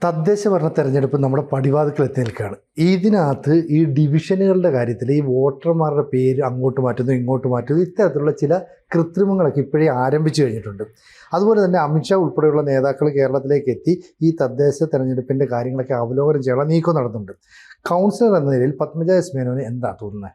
തദ്ദേശ ഭരണ തെരഞ്ഞെടുപ്പ് നമ്മുടെ പടിവാതിക്കൽ എത്തി നിൽക്കുകയാണ്. ഇതിനകത്ത് ഈ ഡിവിഷനുകളുടെ കാര്യത്തിൽ ഈ വോട്ടർമാരുടെ പേര് അങ്ങോട്ട് മാറ്റുന്നു ഇങ്ങോട്ട് മാറ്റുന്നു ഇത്തരത്തിലുള്ള ചില കൃത്രിമങ്ങളൊക്കെ ഇപ്പോഴേ ആരംഭിച്ചു കഴിഞ്ഞിട്ടുണ്ട്. അതുപോലെ തന്നെ അമിത്ഷാ ഉൾപ്പെടെയുള്ള നേതാക്കൾ കേരളത്തിലേക്ക് എത്തി ഈ തദ്ദേശ തെരഞ്ഞെടുപ്പിൻ്റെ കാര്യങ്ങളൊക്കെ അവലോകനം ചെയ്യാനുള്ള നീക്കം നടത്തുന്നുണ്ട്. കൗൺസിലർ എന്ന നിലയിൽ പത്മജ എസ് മേനോന് എന്താ തോന്നുന്നത്?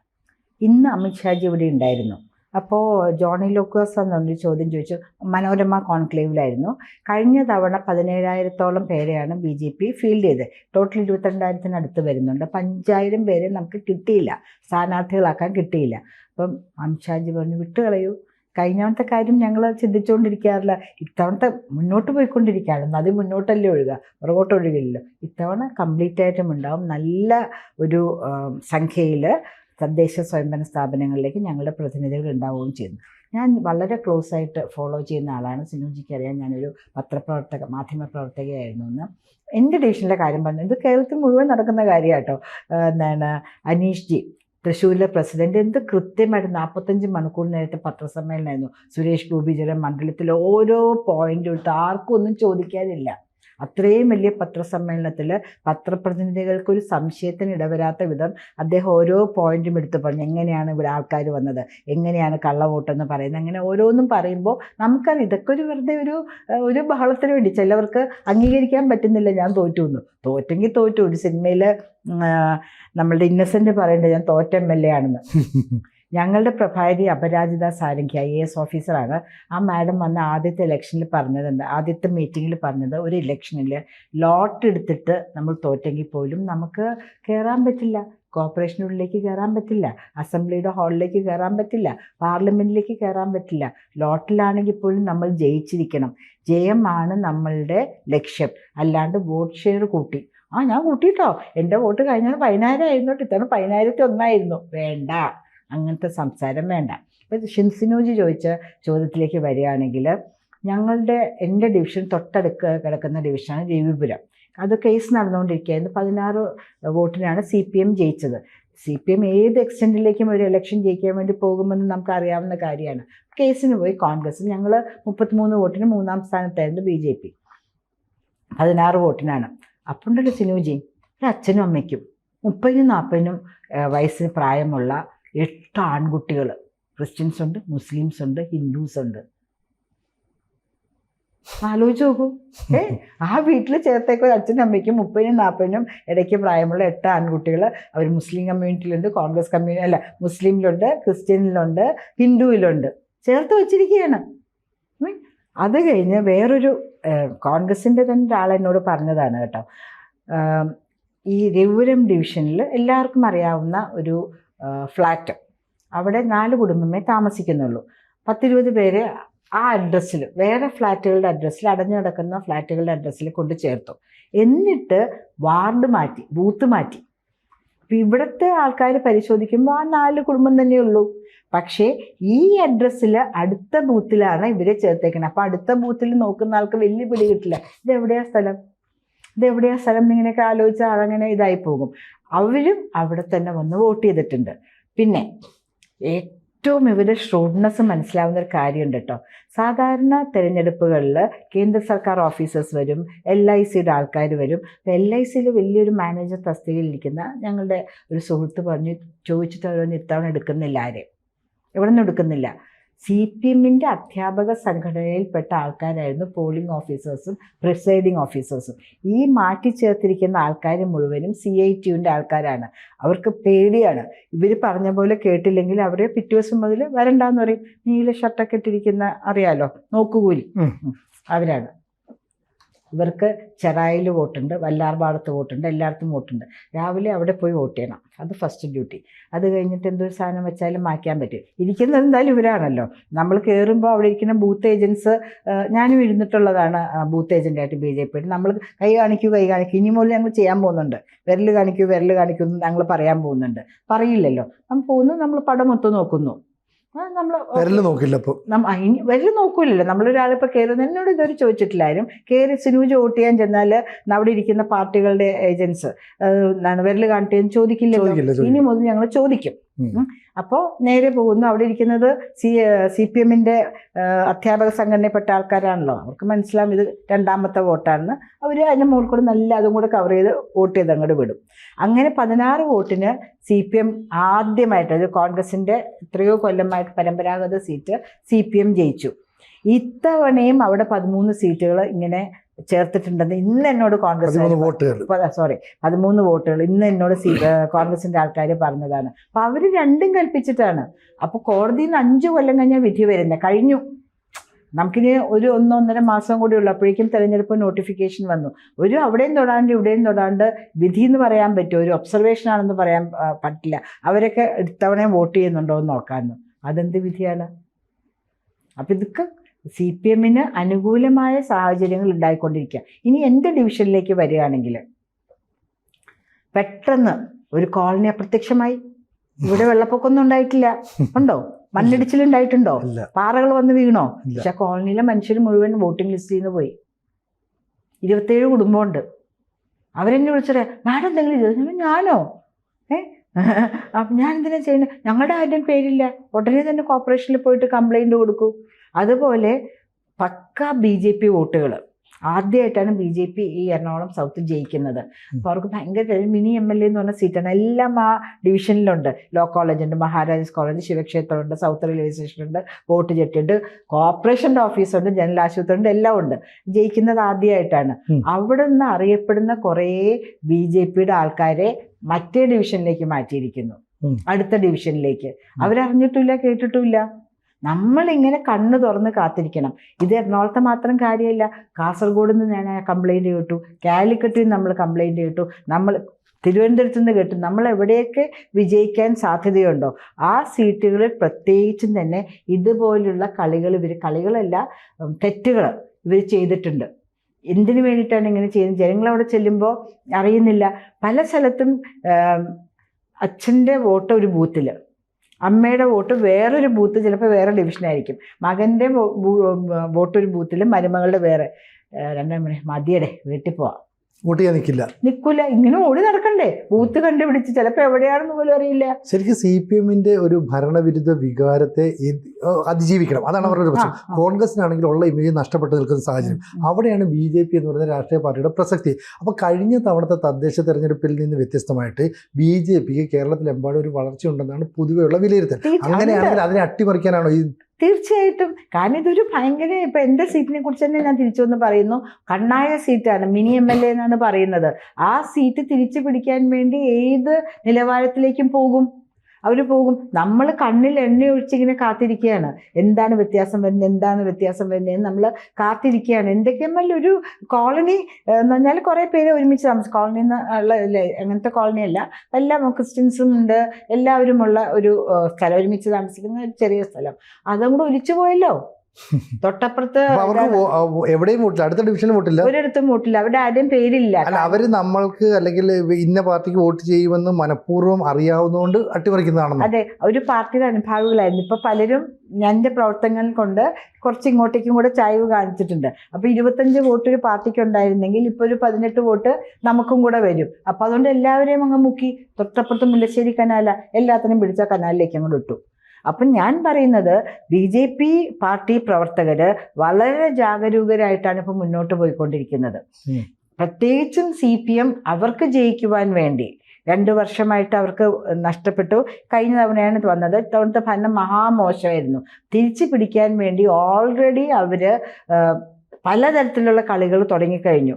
ഇന്ന് അമിത്ഷാജി ഇവിടെ ഉണ്ടായിരുന്നു. അപ്പോൾ ജോണി ലൂക്കോസ് എന്നൊരു ചോദ്യം ചോദിച്ചു. മനോരമ കോൺക്ലേവിലായിരുന്നു. കഴിഞ്ഞ തവണ 17,000-ഓളം പേരെയാണ് BJP ഫീൽഡ് ചെയ്തത്. ടോട്ടൽ 22,000-അടുത്ത് വരുന്നുണ്ട്. 5,000 പേരെ നമുക്ക് കിട്ടിയില്ല, സ്ഥാനാർത്ഥികളാക്കാൻ കിട്ടിയില്ല. അപ്പം അമിത്ഷാജി പറഞ്ഞു, വിട്ടുകളയൂ, കഴിഞ്ഞവണത്തെ കാര്യം ഞങ്ങൾ ചിന്തിച്ചുകൊണ്ടിരിക്കാറില്ല, ഇത്തവണത്തെ മുന്നോട്ട് പോയിക്കൊണ്ടിരിക്കുകയാണ്, അത് മുന്നോട്ടല്ലേ ഒഴുകുക, പുറകോട്ട് ഒഴുകില്ലല്ലോ. ഇത്തവണ കംപ്ലീറ്റ് ആയിട്ടും ഉണ്ടാവും. നല്ല ഒരു സംഖ്യയിൽ തദ്ദേശ സ്വയംഭരണ സ്ഥാപനങ്ങളിലേക്ക് ഞങ്ങളുടെ പ്രതിനിധികൾ ഉണ്ടാവുകയും ചെയ്യുന്നു. ഞാൻ വളരെ ക്ലോസ് ആയിട്ട് ഫോളോ ചെയ്യുന്ന ആളാണ്. സിനുജിക്ക് അറിയാം, ഞാനൊരു മാധ്യമപ്രവർത്തകയായിരുന്നു എന്ന്. എൻ്റെ ഡിവിഷനിലെ കാര്യം പറഞ്ഞു, ഇത് കേരളത്തിൽ മുഴുവൻ നടക്കുന്ന കാര്യമാട്ടോ. അനീഷ് ജി, തൃശ്ശൂരിലെ പ്രസിഡന്റ്, എന്ത് കൃത്യമായിട്ട് 45 മണിക്കൂർ നേരത്തെ പത്രസമ്മേളനമായിരുന്നു. സുരേഷ് ഗോപിജിയുടെ മണ്ഡലത്തിൽ ഓരോ പോയിന്റും എടുത്ത് ആർക്കും ഒന്നും ചോദിക്കാനില്ല. അത്രയും വലിയ പത്രസമ്മേളനത്തിൽ പത്രപ്രതിനിധികൾക്കൊരു സംശയത്തിന് ഇടവരാത്ത വിധം അദ്ദേഹം ഓരോ പോയിന്റും എടുത്ത് പറഞ്ഞു. എങ്ങനെയാണ് ഇവിടെ ആൾക്കാർ വന്നത്, എങ്ങനെയാണ് കള്ളവോട്ടെന്ന് പറയുന്നത്, അങ്ങനെ ഓരോന്നും പറയുമ്പോൾ നമുക്കറിയാം ഇതൊക്കെ ഒരു വെറുതെ ഒരു ബഹളത്തിന് വേണ്ടി ചിലവർക്ക് അംഗീകരിക്കാൻ പറ്റുന്നില്ല. ഞാൻ തോറ്റു എന്ന്. തോറ്റെങ്കിൽ തോറ്റു. ഒരു സിനിമയിൽ നമ്മളുടെ ഇന്നസെൻ്റ് പറയേണ്ടത് ഞാൻ തോറ്റ MLA ആണെന്ന്. ഞങ്ങളുടെ പ്രഭാരി അപരാജിത സാരംഗി IAS ഓഫീസറാണ്. ആ മാഡം വന്ന ആദ്യത്തെ ഇലക്ഷനിൽ പറഞ്ഞതുണ്ട്, ആദ്യത്തെ മീറ്റിങ്ങിൽ പറഞ്ഞത്, ഒരു ഇലക്ഷനിൽ ലോട്ട് എടുത്തിട്ട് നമ്മൾ തോറ്റെങ്കിൽ പോലും നമുക്ക് കയറാൻ പറ്റില്ല, കോർപ്പറേഷനുള്ളിലേക്ക് കയറാൻ പറ്റില്ല, അസംബ്ലിയുടെ ഹാളിലേക്ക് കയറാൻ പറ്റില്ല, പാർലമെൻറ്റിലേക്ക് കയറാൻ പറ്റില്ല. ലോട്ടിലാണെങ്കിൽ പോലും നമ്മൾ ജയിച്ചിരിക്കണം. ജയമാണ് നമ്മളുടെ ലക്ഷ്യം, അല്ലാണ്ട് വോട്ട് ഷെയർ കൂട്ടി. ഞാൻ കൂട്ടിയിട്ടോ, എൻ്റെ വോട്ട് കഴിഞ്ഞാൽ 10,000 ആയിരുന്നു, ഇത്തവണ 10,001 വേണ്ട, അങ്ങനത്തെ സംസാരം വേണ്ട. ഇപ്പോൾ സിനുജി ചോദിച്ച ചോദ്യത്തിലേക്ക് വരികയാണെങ്കിൽ, എൻ്റെ ഡിവിഷൻ തൊട്ടടുക്ക് കിടക്കുന്ന ഡിവിഷനാണ് രവിപുരം. അത് കേസ് നടന്നുകൊണ്ടിരിക്കുകയായിരുന്നു. 16 വോട്ടിനാണ് CPM ജയിച്ചത്. CPM ഏത് എക്സ്റ്റെൻറ്റിലേക്കും ഒരു ഇലക്ഷൻ ജയിക്കാൻ വേണ്ടി പോകുമെന്ന് നമുക്ക് അറിയാവുന്ന കാര്യമാണ്. കേസിന് പോയി കോൺഗ്രസ്. ഞങ്ങൾ 33 വോട്ടിന് 3-ാം സ്ഥാനത്തായിരുന്നു. BJP 16 വോട്ടിനാണ്. അപ്പോൾ ഉണ്ടല്ലോ സിനുജി, ഒരു അച്ഛനും അമ്മയ്ക്കും 30-40 വയസ്സിന് പ്രായമുള്ള 8 ആൺകുട്ടികൾ, ക്രിസ്ത്യൻസ് ഉണ്ട്, മുസ്ലിംസ് ഉണ്ട്, ഹിന്ദുസ് ഉണ്ട്. ആലോചിച്ച് നോക്കൂ. ആ വീട്ടിൽ ചേർത്തേക്ക് ഒരു അച്ഛനും അമ്മയ്ക്കും 30-40 ഇടയ്ക്ക് പ്രായമുള്ള 8 ആൺകുട്ടികൾ. അവർ മുസ്ലിം കമ്മ്യൂണിറ്റിയിലുണ്ട്, കോൺഗ്രസ് കമ്മ്യൂണിറ്റി അല്ല, മുസ്ലിമിലുണ്ട്, ക്രിസ്ത്യനിലുണ്ട്, ഹിന്ദുവിലുണ്ട്, ചേർത്ത് വച്ചിരിക്കുകയാണ്. അത് കഴിഞ്ഞ് വേറൊരു കോൺഗ്രസിൻ്റെ തന്നെ ഒരാൾ എന്നോട് പറഞ്ഞതാണ് കേട്ടോ. ഈ രവിപുരം ഡിവിഷനിൽ എല്ലാവർക്കും അറിയാവുന്ന ഒരു ഫ്ലാറ്റ്, അവിടെ 4 കുടുംബമേ താമസിക്കുന്നുള്ളൂ. 10-20 പേര് ആ അഡ്രസ്സിൽ, വേറെ ഫ്ലാറ്റുകളുടെ അഡ്രസ്സിൽ, അടഞ്ഞു കിടക്കുന്ന ഫ്ലാറ്റുകളുടെ അഡ്രസ്സിൽ കൊണ്ട് ചേർത്തു. എന്നിട്ട് വാർഡ് മാറ്റി, ബൂത്ത് മാറ്റി. അപ്പോൾ ഇവിടുത്തെ ആൾക്കാർ പരിശോധിക്കുമ്പോൾ ആ 4 കുടുംബം തന്നെയുള്ളൂ. പക്ഷേ ഈ അഡ്രസ്സിൽ അടുത്ത ബൂത്തിലാണ് ഇവരെ ചേർത്തേക്കുന്നത്. അപ്പോൾ അടുത്ത ബൂത്തിൽ നോക്കുന്ന ആൾക്ക് വലിയ പിടി കിട്ടില്ല, ഇതെവിടെയാ സ്ഥലം എന്നിങ്ങനെയൊക്കെ ആലോചിച്ചാൽ അതങ്ങനെ ഇതായി പോകും. അവരും അവിടെ തന്നെ വന്ന് വോട്ട് ചെയ്തിട്ടുണ്ട്. പിന്നെ ഏറ്റവും ഇവരുടെ ഷ്രൂഡ്നെസ് മനസ്സിലാവുന്ന ഒരു കാര്യമുണ്ട് കേട്ടോ. സാധാരണ തിരഞ്ഞെടുപ്പുകളിൽ കേന്ദ്ര സർക്കാർ ഓഫീസേഴ്സ് വരും, LICയുടെ ആൾക്കാർ വരും. LICയിൽ വലിയൊരു മാനേജർ തസ്തികയിലിരിക്കുന്ന ഞങ്ങളുടെ ഒരു സുഹൃത്ത് പറഞ്ഞു, ചോദിച്ചിട്ട് അവരൊന്നും ഇത്തവണ എടുക്കുന്നില്ല, ആരെയും ഇവിടെ നിന്നും എടുക്കുന്നില്ല. CPMൻ്റെ അധ്യാപക സംഘടനയിൽപ്പെട്ട ആൾക്കാരായിരുന്നു പോളിംഗ് ഓഫീസേഴ്സും പ്രിസൈഡിങ് ഓഫീസേഴ്സും. ഈ മാറ്റി ചേർത്തിരിക്കുന്ന ആൾക്കാർ മുഴുവനും CITUവിൻ്റെ ആൾക്കാരാണ്. അവർക്ക് പേടിയാണ്. ഇവർ പറഞ്ഞ പോലെ കേട്ടില്ലെങ്കിൽ അവരെ പിറ്റേ ദിവസം മുതൽ വരണ്ടാന്ന് പറയും. നീല ഷർട്ടൊക്കെ ഇട്ടിരിക്കുന്ന അറിയാലോ, നോക്കുകൂലി, അവരാണ്. ഇവർക്ക് ചെറായിൽ വോട്ടുണ്ട്, വല്ലാർപാടത്ത് വോട്ടുണ്ട്, എല്ലായിടത്തും വോട്ടുണ്ട്. രാവിലെ അവിടെ പോയി വോട്ട് ചെയ്യണം, അത് ഫസ്റ്റ് ഡ്യൂട്ടി. അത് കഴിഞ്ഞിട്ട് എന്തൊരു സാധനം വെച്ചാലും മാറ്റാൻ പറ്റും. ഇരിക്കുന്നത് എന്തായാലും ഇവരാണല്ലോ. നമ്മൾ കയറുമ്പോൾ അവിടെ ഇരിക്കുന്ന ബൂത്ത് ഏജൻസ്, ഞാനും ഇരുന്നിട്ടുള്ളതാണ് ബൂത്ത് ഏജൻ്റായിട്ട് BJP. നമ്മൾ കൈ കാണിക്കൂ, ഇനി മുതൽ ഞങ്ങൾ ചെയ്യാൻ പോകുന്നുണ്ട്, വിരൽ കാണിക്കൂ എന്ന് ഞങ്ങൾ പറയാൻ പോകുന്നുണ്ട്. പറയില്ലല്ലോ, നമ്മൾ പോകുന്നു, നമ്മൾ പടം മൊത്തം നോക്കുന്നു. നമ്മൾ വിരൽ നോക്കൂലല്ലോ. നമ്മളൊരാളിപ്പോൾ കയറുന്ന, എന്നോട് ഇതൊരു ചോദിച്ചിട്ടില്ലാരും, കയറി സിനുജി വോട്ട് ചെയ്യാൻ ചെന്നാൽ അവിടെ ഇരിക്കുന്ന പാർട്ടികളുടെ ഏജൻസ് വിരൽ കാണിട്ടെന്ന് ചോദിക്കില്ലല്ലോ. ഇനി മുതൽ ഞങ്ങൾ ചോദിക്കും. അപ്പോൾ നേരെ പോകുന്നു. അവിടെ ഇരിക്കുന്നത് CPM അധ്യാപക സംഘടനയിൽപ്പെട്ട ആൾക്കാരാണല്ലോ. അവർക്ക് മനസ്സിലാവും ഇത് രണ്ടാമത്തെ വോട്ടാണെന്ന്. അവർ അതിൻ്റെ മുകളിൽ കൂടെ നല്ല അതും കൂടെ കവർ ചെയ്ത് വോട്ട് ചെയ്ത് അങ്ങോട്ട് വിടും. അങ്ങനെ 16 വോട്ടിന് CPM ആദ്യമായിട്ട്, അത് കോൺഗ്രസിൻ്റെ എത്രയോ കൊല്ലമായിട്ട് പരമ്പരാഗത സീറ്റ് CPM ജയിച്ചു. ഇത്തവണയും അവിടെ 13 സീറ്റുകൾ ഇങ്ങനെ ചേർത്തിട്ടുണ്ടെന്ന് ഇന്ന് എന്നോട് കോൺഗ്രസ് 13 വോട്ടുകൾ ഇന്ന് എന്നോട് കോൺഗ്രസിന്റെ ആൾക്കാർ പറഞ്ഞതാണ്. അപ്പൊ അവര് രണ്ടും കൽപ്പിച്ചിട്ടാണ്. അപ്പൊ കോടതിയിൽ നിന്ന് 5 കൊല്ലം കഴിഞ്ഞാൽ വിധി വരുന്നത്. കഴിഞ്ഞു. നമുക്കിനി ഒരു 1-1.5 മാസം കൂടി ഉള്ളപ്പോഴേക്കും തെരഞ്ഞെടുപ്പ് നോട്ടിഫിക്കേഷൻ വന്നു. ഒരു അവിടെയും തൊടാണ്ട് ഇവിടെയും തൊടാണ്ട് വിധി എന്ന് പറയാൻ പറ്റുമോ? ഒരു ഒബ്സർവേഷൻ ആണെന്ന് പറയാൻ പറ്റില്ല. അവരൊക്കെ ഇത്തവണയും വോട്ട് ചെയ്യുന്നുണ്ടോ എന്ന് നോക്കാമെന്ന്. അതെന്ത് വിധിയാണ്? അപ്പം ഇതൊക്കെ CPM അനുകൂലമായ സാഹചര്യങ്ങൾ ഉണ്ടായിക്കൊണ്ടിരിക്കുക. ഇനി എൻ്റെ ഡിവിഷനിലേക്ക് വരികയാണെങ്കിൽ പെട്ടെന്ന് ഒരു കോളനി അപ്രത്യക്ഷമായി. ഇവിടെ വെള്ളപ്പൊക്കമൊന്നും ഉണ്ടായിട്ടില്ല. ഉണ്ടോ? മണ്ണിടിച്ചിലുണ്ടായിട്ടുണ്ടോ? പാറകൾ വന്ന് വീണോ? പക്ഷെ കോളനിയിലെ മനുഷ്യർ മുഴുവൻ വോട്ടിംഗ് ലിസ്റ്റിൽ നിന്ന് പോയി. 27 കുടുംബമുണ്ട്. അവരെന്നെ വിളിച്ചറിയാം, മാഡം എന്തെങ്കിലും ചെയ്തു? ഞാനോ? ഞാൻ എന്തിനാ ചെയ്യുന്നത്? ഞങ്ങളുടെ ആരുടെയും പേരില്ല. ഉടനെ തന്നെ കോർപ്പറേഷനിൽ പോയിട്ട് കംപ്ലൈൻറ്റ് കൊടുക്കൂ. അതുപോലെ പക്ക BJP വോട്ടുകൾ. ആദ്യമായിട്ടാണ് BJP ഈ എറണാകുളം സൗത്ത് ജയിക്കുന്നത്. അപ്പോൾ അവർക്ക് ഭയങ്കര മിനി MLA എന്ന് പറഞ്ഞ സീറ്റാണ്. എല്ലാം ആ ഡിവിഷനിലുണ്ട്. ലോ കോളേജുണ്ട്, മഹാരാജാസ് കോളേജ്, ശിവക്ഷേത്രമുണ്ട്, സൗത്ത് റെയിൽവേ സ്റ്റേഷനുണ്ട്, ബോട്ട് ജെട്ടുണ്ട്, കോർപ്പറേഷൻ്റെ ഓഫീസുണ്ട്, ജനറൽ ആശുപത്രി ഉണ്ട്, എല്ലാം ഉണ്ട്. ജയിക്കുന്നത് ആദ്യമായിട്ടാണ്. അവിടെ നിന്ന് അറിയപ്പെടുന്ന കുറേ BJPയുടെ ആൾക്കാരെ മറ്റേ ഡിവിഷനിലേക്ക് മാറ്റിയിരിക്കുന്നു, അടുത്ത ഡിവിഷനിലേക്ക്. അവരറിഞ്ഞിട്ടില്ല, കേട്ടിട്ടില്ല. നമ്മളിങ്ങനെ കണ്ണ് തുറന്ന് കാത്തിരിക്കണം. ഇത് എറണാകുളത്തെ മാത്രം കാര്യമല്ല. കാസർഗോഡ് നിന്ന് ഞാൻ കംപ്ലൈൻറ്റ് കേട്ടു, കാലിക്കറ്റിൽ നിന്ന് നമ്മൾ കംപ്ലൈൻറ്റ് കേട്ടു, നമ്മൾ തിരുവനന്തപുരത്ത് നിന്ന് കേട്ടു. നമ്മൾ എവിടെയൊക്കെ വിജയിക്കാൻ സാധ്യതയുണ്ടോ ആ സീറ്റുകളിൽ പ്രത്യേകിച്ചും തന്നെ ഇതുപോലുള്ള കളികളല്ല, തെറ്റുകൾ ഇവർ ചെയ്തിട്ടുണ്ട്. എന്തിനു വേണ്ടിയിട്ടാണ് ഇങ്ങനെ ചെയ്യുന്നത്? ജനങ്ങളവിടെ ചെല്ലുമ്പോൾ അറിയുന്നില്ല. പല സ്ഥലത്തും അച്ഛൻ്റെ വോട്ട് ഒരു ബൂത്തിൽ, അമ്മയുടെ വോട്ട് വേറൊരു ബൂത്ത്, ചിലപ്പോൾ വേറെ ഡിവിഷനായിരിക്കും. മകൻ്റെ വോട്ട് ഒരു ബൂത്തിലും മരുമകളുടെ വേറെ. 2 മണി മതിയടെ, വീട്ടിൽ പോവാം. വോട്ട് ചെയ്യാൻ നിൽക്കില്ല. ഇങ്ങനെ ഓടി നടക്കണ്ടേ? ബൂത്ത് കണ്ടുപിടിച്ച് ചിലപ്പോൾ എവിടെയാണെന്ന് പോലും അറിയില്ല. ശരിക്കും CPM ഒരു ഭരണവിരുദ്ധ വികാരത്തെ അതിജീവിക്കണം. അതാണ് അവരുടെ പ്രശ്നം. കോൺഗ്രസിനാണെങ്കിൽ ഉള്ള ഇമേജ് നഷ്ടപ്പെട്ട് നിൽക്കുന്ന സാഹചര്യം. അവിടെയാണ് BJP എന്ന് പറയുന്ന രാഷ്ട്രീയ പാർട്ടിയുടെ പ്രസക്തി. അപ്പോൾ കഴിഞ്ഞ തവണത്തെ തദ്ദേശ തെരഞ്ഞെടുപ്പിൽ നിന്ന് വ്യത്യസ്തമായിട്ട് BJPക്ക് കേരളത്തിലെമ്പാടും ഒരു വളർച്ചയുണ്ടെന്നാണ് പൊതുവെയുള്ള വിലയിരുത്തൽ. അങ്ങനെയാണെങ്കിൽ അതിനെ അട്ടിമറിക്കാനാണോ ഈ? തീർച്ചയായിട്ടും. കാരണം ഇതൊരു ഭയങ്കര, ഇപ്പം എൻ്റെ സീറ്റിനെ കുറിച്ച് തന്നെ ഞാൻ തിരിച്ചൊന്ന് പറയുന്നു. കണ്ണായ സീറ്റാണ്, മിനി MLA എന്നാണ് പറയുന്നത്. ആ സീറ്റ് തിരിച്ചു പിടിക്കാൻ വേണ്ടി ഏത് നിലവാരത്തിലേക്കും അവർ പോകും. നമ്മൾ കണ്ണിൽ എണ്ണ ഒഴിച്ചിങ്ങനെ കാത്തിരിക്കുകയാണ്. എന്താണ് വ്യത്യാസം വരുന്നത് നമ്മൾ കാത്തിരിക്കുകയാണ്. എന്തൊക്കെയാൽ ഒരു കോളനി എന്ന് പറഞ്ഞാൽ കുറേ പേര് ഒരുമിച്ച് താമസിക്കും. കോളനി എന്നുള്ള അങ്ങനത്തെ കോളനിയല്ല, എല്ലാ ക്രിസ്ത്യൻസും ഉണ്ട്, എല്ലാവരുമുള്ള ഒരു സ്ഥലം, ഒരുമിച്ച് താമസിക്കുന്ന ഒരു ചെറിയ സ്ഥലം. അതും കൂടെ ഒലിച്ചു പോയല്ലോ. തൊട്ടപ്പുറത്ത് എവിടെയും വോട്ടില്ല, അടുത്ത ഡിവിഷനിൽ വോട്ടില്ല, ഒരിടത്തും വോട്ടില്ല, അവിടെ ആരുടെയും പേരില്ല. അവര് നമ്മൾക്ക് അല്ലെങ്കിൽ ഇന്ന പാർട്ടിക്ക് വോട്ട് ചെയ്യുമെന്ന് മനഃപൂർവ്വം അറിയാവുന്നതുകൊണ്ട് അട്ടിമറിക്കുന്നതാണെന്ന്. അതെ, ഒരു പാർട്ടിയുടെ അനുഭാവികളായിരുന്നു. ഇപ്പൊ പലരും എൻ്റെ പ്രവർത്തനങ്ങൾ കൊണ്ട് കുറച്ച് ഇങ്ങോട്ടേക്കും കൂടെ ചായ്വ് കാണിച്ചിട്ടുണ്ട്. അപ്പൊ 25 വോട്ട് ഒരു പാർട്ടിക്ക് ഉണ്ടായിരുന്നെങ്കിൽ ഇപ്പൊ ഒരു 18 വോട്ട് നമുക്കും കൂടെ വരും. അപ്പൊ അതുകൊണ്ട് എല്ലാവരെയും അങ്ങ് മുക്കി. തൊട്ടപ്പുറത്ത് മുല്ലശ്ശേരി കനാല, എല്ലാത്തിനും പിടിച്ച കനാലിലേക്ക് അങ്ങോട്ട് ഇട്ടു. അപ്പം ഞാൻ പറയുന്നത് BJP പാർട്ടി പ്രവർത്തകർ വളരെ ജാഗരൂകരായിട്ടാണ് ഇപ്പോൾ മുന്നോട്ട് പോയിക്കൊണ്ടിരിക്കുന്നത്. പ്രത്യേകിച്ചും CPM അവർക്ക് ജയിക്കുവാൻ വേണ്ടി 2 വർഷമായിട്ട് അവർക്ക് നഷ്ടപ്പെട്ടു. കഴിഞ്ഞ തവണയാണ് വന്നത്. ഇത്തവണത്തെ ഭരണം മഹാമോശമായിരുന്നു. തിരിച്ചു പിടിക്കാൻ വേണ്ടി ഓൾറെഡി അവർ പലതരത്തിലുള്ള കളികൾ തുടങ്ങിക്കഴിഞ്ഞു.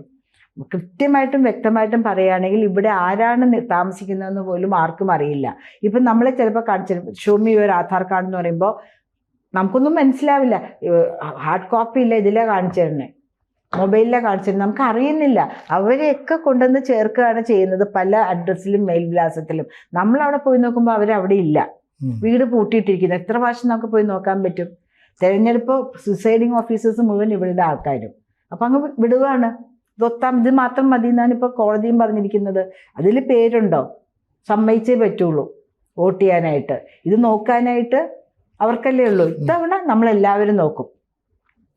കൃത്യമായിട്ടും വ്യക്തമായിട്ടും പറയുകയാണെങ്കിൽ ഇവിടെ ആരാണ് താമസിക്കുന്നതെന്ന് പോലും ആർക്കും അറിയില്ല. ഇപ്പം നമ്മളെ ചിലപ്പോൾ കാണിച്ചിരുന്നു, show me your Aadhaar card എന്ന് പറയുമ്പോൾ നമുക്കൊന്നും മനസ്സിലാവില്ല. ഹാർഡ് കോപ്പി ഇല്ല, ഇതിലെ കാണിച്ചിരുന്നത്, മൊബൈലിലാണ് കാണിച്ചിരുന്നത്, നമുക്ക് അറിയുന്നില്ല. അവരെയൊക്കെ കൊണ്ടുവന്ന് ചേർക്കുകയാണ് ചെയ്യുന്നത് പല അഡ്രസ്സിലും മെയിൽ വിലാസത്തിലും. നമ്മളവിടെ പോയി നോക്കുമ്പോൾ അവരവിടെ ഇല്ല, വീട് പൂട്ടിയിട്ടിരിക്കുന്നു. എത്ര പ്രാവശ്യം നമുക്ക് പോയി നോക്കാൻ പറ്റും? തെരഞ്ഞെടുപ്പ് പ്രിസൈഡിങ് ഓഫീസേഴ്സ് മുഴുവൻ ഇവരുടെ ആൾക്കാരും. അപ്പം അങ്ങ് വിടുകയാണ്. ഇത് മാത്രം മതി എന്നാണ് ഇപ്പോൾ കോടതിയും പറഞ്ഞിരിക്കുന്നത്. അതിൽ പേരുണ്ടോ? സമ്മതിച്ചേ പറ്റുള്ളൂ വോട്ട് ചെയ്യാനായിട്ട്. ഇത് നോക്കാനായിട്ട് അവർക്കല്ലേ ഉള്ളൂ. ഇത്തവണ നമ്മളെല്ലാവരും നോക്കും.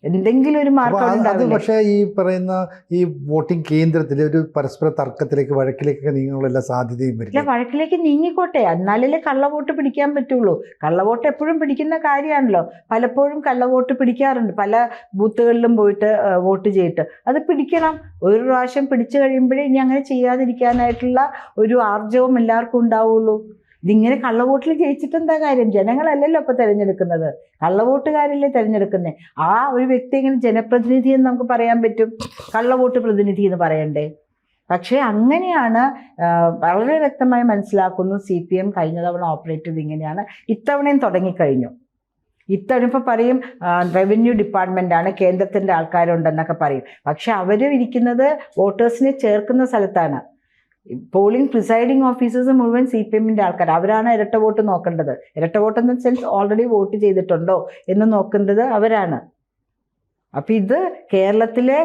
എന്തെങ്കിലും ഒരു അപ്പൊ മാർക്ക് അത് ഉണ്ടാവില്ലേ? പക്ഷേ ഈ പറയുന്ന ഈ വോട്ടിംഗ് കേന്ദ്രത്തിൽ ഒരു പരസ്പര തർക്കത്തിലേക്ക് വഴക്കിലേക്കൊക്കെ നീങ്ങാനുള്ള സാധ്യതയും ഇല്ല, വരില്ല. വഴക്കിലേക്ക് നീങ്ങിക്കോട്ടെ, എന്നാലല്ലേ കള്ളവോട്ട് പിടിക്കാൻ പറ്റുള്ളൂ. കള്ളവോട്ട് എപ്പോഴും പിടിക്കുന്ന കാര്യമാണല്ലോ. പലപ്പോഴും കള്ളവോട്ട് പിടിക്കാറുണ്ട്, പല ബൂത്തുകളിലും പോയിട്ട് വോട്ട് ചെയ്തിട്ട്. അത് പിടിക്കണം. ഒരു പ്രാവശ്യം പിടിച്ചു കഴിയുമ്പോഴേ ഇനി അങ്ങനെ ചെയ്യാതിരിക്കാനായിട്ടുള്ള ഒരു ആർജവം എല്ലാവർക്കും ഉണ്ടാവുള്ളൂ. ഇതിങ്ങനെ കള്ളവോട്ടിൽ ജയിച്ചിട്ട് എന്താ കാര്യം? ജനങ്ങളല്ലല്ലോ ഇപ്പൊ തിരഞ്ഞെടുക്കുന്നത്, കള്ളവോട്ടുകാരല്ലേ തിരഞ്ഞെടുക്കുന്നത്. ആ ഒരു വ്യക്തി എങ്ങനെ ജനപ്രതിനിധി എന്ന് നമുക്ക് പറയാൻ പറ്റും? കള്ളവോട്ട് പ്രതിനിധി എന്ന് പറയണ്ടേ? പക്ഷേ അങ്ങനെയാണ് വളരെ വ്യക്തമായി മനസ്സിലാക്കുന്നു. CPM കഴിഞ്ഞ തവണ ഓപ്പറേറ്റ് ചെയ്ത് ഇങ്ങനെയാണ്, ഇത്തവണയും തുടങ്ങിക്കഴിഞ്ഞു. ഇത്തവണ ഇപ്പോൾ പറയും റവന്യൂ ഡിപ്പാർട്ട്മെൻറ്റാണ്, കേന്ദ്രത്തിൻ്റെ ആൾക്കാരുണ്ടെന്നൊക്കെ പറയും. പക്ഷെ അവർ ഇരിക്കുന്നത് വോട്ടേഴ്സിനെ ചേർക്കുന്ന സ്ഥലത്താണ്. പോളിംഗ് പ്രിസൈഡിങ് ഓഫീസേഴ്സ് മുഴുവൻ CPMൻ്റെ ആൾക്കാർ. അവരാണ് ഇരട്ട വോട്ട് നോക്കേണ്ടത്. ഇരട്ട വോട്ട് എന്ന സെൻസ് ഓൾറെഡി വോട്ട് ചെയ്തിട്ടുണ്ടോ എന്ന് നോക്കേണ്ടത് അവരാണ്. അപ്പം ഇത് കേരളത്തിലെ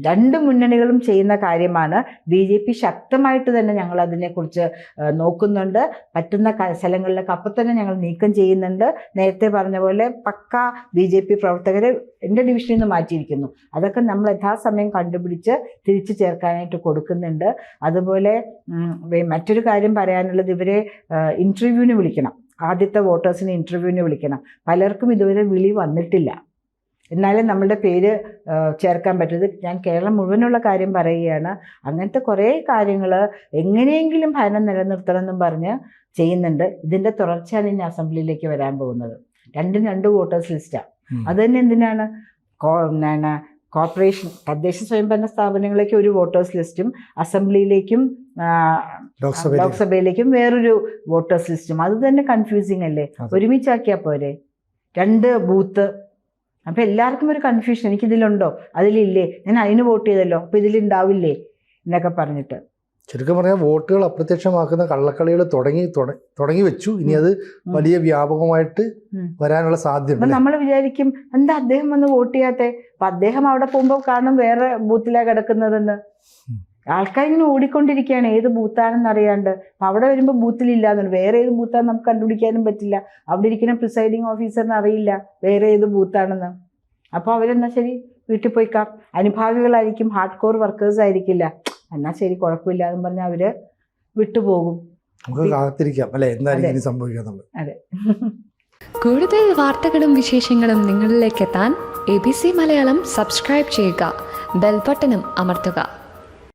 രണ്ട് മുന്നണികളും ചെയ്യുന്ന കാര്യമാണ്. BJP ശക്തമായിട്ട് തന്നെ ഞങ്ങൾ അതിനെക്കുറിച്ച് നോക്കുന്നുണ്ട്. പറ്റുന്ന സ്ഥലങ്ങളിലൊക്കെ അപ്പം തന്നെ ഞങ്ങൾ നീക്കം ചെയ്യുന്നുണ്ട്. നേരത്തെ പറഞ്ഞ പോലെ പക്ക BJP പ്രവർത്തകരെ എൻ്റെ ഡിവിഷനിൽ നിന്ന് മാറ്റിയിരിക്കുന്നു. അതൊക്കെ നമ്മൾ യഥാസമയം കണ്ടുപിടിച്ച് തിരിച്ചു ചേർക്കാനായിട്ട് കൊടുക്കുന്നുണ്ട്. അതുപോലെ മറ്റൊരു കാര്യം പറയാനുള്ളത്, ഇവരെ ഇൻ്റർവ്യൂവിന് വിളിക്കണം. ആദ്യത്തെ വോട്ടേഴ്സിനെ ഇൻ്റർവ്യൂവിന് വിളിക്കണം. പലർക്കും ഇതുവരെ വിളി വന്നിട്ടില്ല. എന്നാലേ നമ്മളുടെ പേര് ചേർക്കാൻ പറ്റുന്നത്. ഞാൻ കേരളം മുഴുവനുള്ള കാര്യം പറയുകയാണ്. അങ്ങനത്തെ കുറേ കാര്യങ്ങൾ എങ്ങനെയെങ്കിലും ഭരണം നിലനിർത്തണമെന്നും പറഞ്ഞ് ചെയ്യുന്നുണ്ട്. ഇതിൻ്റെ തുടർച്ചയാണ് ഇനി അസംബ്ലിയിലേക്ക് വരാൻ പോകുന്നത്. രണ്ട് വോട്ടേഴ്സ് ലിസ്റ്റാണ്. അത് തന്നെ എന്തിനാണ്? കോർപ്പറേഷൻ, തദ്ദേശ സ്വയംഭരണ സ്ഥാപനങ്ങളിലേക്ക് ഒരു വോട്ടേഴ്സ് ലിസ്റ്റും അസംബ്ലിയിലേക്കും ലോക്സഭയിലേക്കും വേറൊരു വോട്ടേഴ്സ് ലിസ്റ്റും. അത് തന്നെ കൺഫ്യൂസിങ് അല്ലേ? ഒരുമിച്ചാക്കിയാൽ പോരെ 2 ബൂത്ത്? അപ്പം എല്ലാവർക്കും ഒരു കൺഫ്യൂഷൻ, എനിക്കിതിലുണ്ടോ അതിലില്ലേ, ഞാൻ അതിന് വോട്ട് ചെയ്തല്ലോ അപ്പോൾ ഇതിലുണ്ടാവില്ലേ എന്നൊക്കെ പറഞ്ഞിട്ട്. ചുരുക്കം പറഞ്ഞാൽ വോട്ടുകൾ അപ്രത്യക്ഷമാക്കുന്ന കള്ളക്കളികൾ തുടങ്ങി വെച്ചു. ഇനി അത് വലിയ വ്യാപകമായിട്ട് വരാനുള്ള സാധ്യത. അപ്പം നമ്മൾ വിചാരിക്കും എന്താ അദ്ദേഹം വന്ന് വോട്ട് ചെയ്യാത്തേ? അപ്പം അദ്ദേഹം അവിടെ പോകുമ്പോൾ കാണും വേറെ ബൂത്തിലാണ് കിടക്കുന്നതെന്ന്. ആൾക്കാരിങ്ങനെ ഓടിക്കൊണ്ടിരിക്കുകയാണ് ഏത് ബൂത്താണെന്ന് അറിയാണ്ട്. അപ്പം അവിടെ വരുമ്പോൾ ബൂത്തിലില്ലാന്നുണ്ട്. വേറെ ഏത് ബൂത്താണെന്ന് നമുക്ക് കണ്ടുപിടിക്കാനും പറ്റില്ല. അവിടെ ഇരിക്കുന്ന പ്രിസൈഡിങ് ഓഫീസറിന് അറിയില്ല വേറെ ഏത് ബൂത്താണെന്ന്. അപ്പോൾ അവരെന്നാ ശരി വീട്ടിൽ പോയിക്കാം. അനുഭാവികളായിരിക്കും, ഹാർഡ് കോർ വർക്കേഴ്സ് ആയിരിക്കില്ല. എന്നാൽ ശരി കുഴപ്പമില്ല എന്ന് പറഞ്ഞാൽ അവർ വിട്ടുപോകും. നമുക്ക് കാത്തിരിക്കാം അല്ലേ എന്തായാലും സംഭവിക്കാന്നുള്ളത്. അതെ. കൂടുതൽ വാർത്തകളും വിശേഷങ്ങളും നിങ്ങളിലേക്ക് എത്താൻ ABC മലയാളം സബ്സ്ക്രൈബ് ചെയ്യുക, ബെൽ ബട്ടണും അമർത്തുക.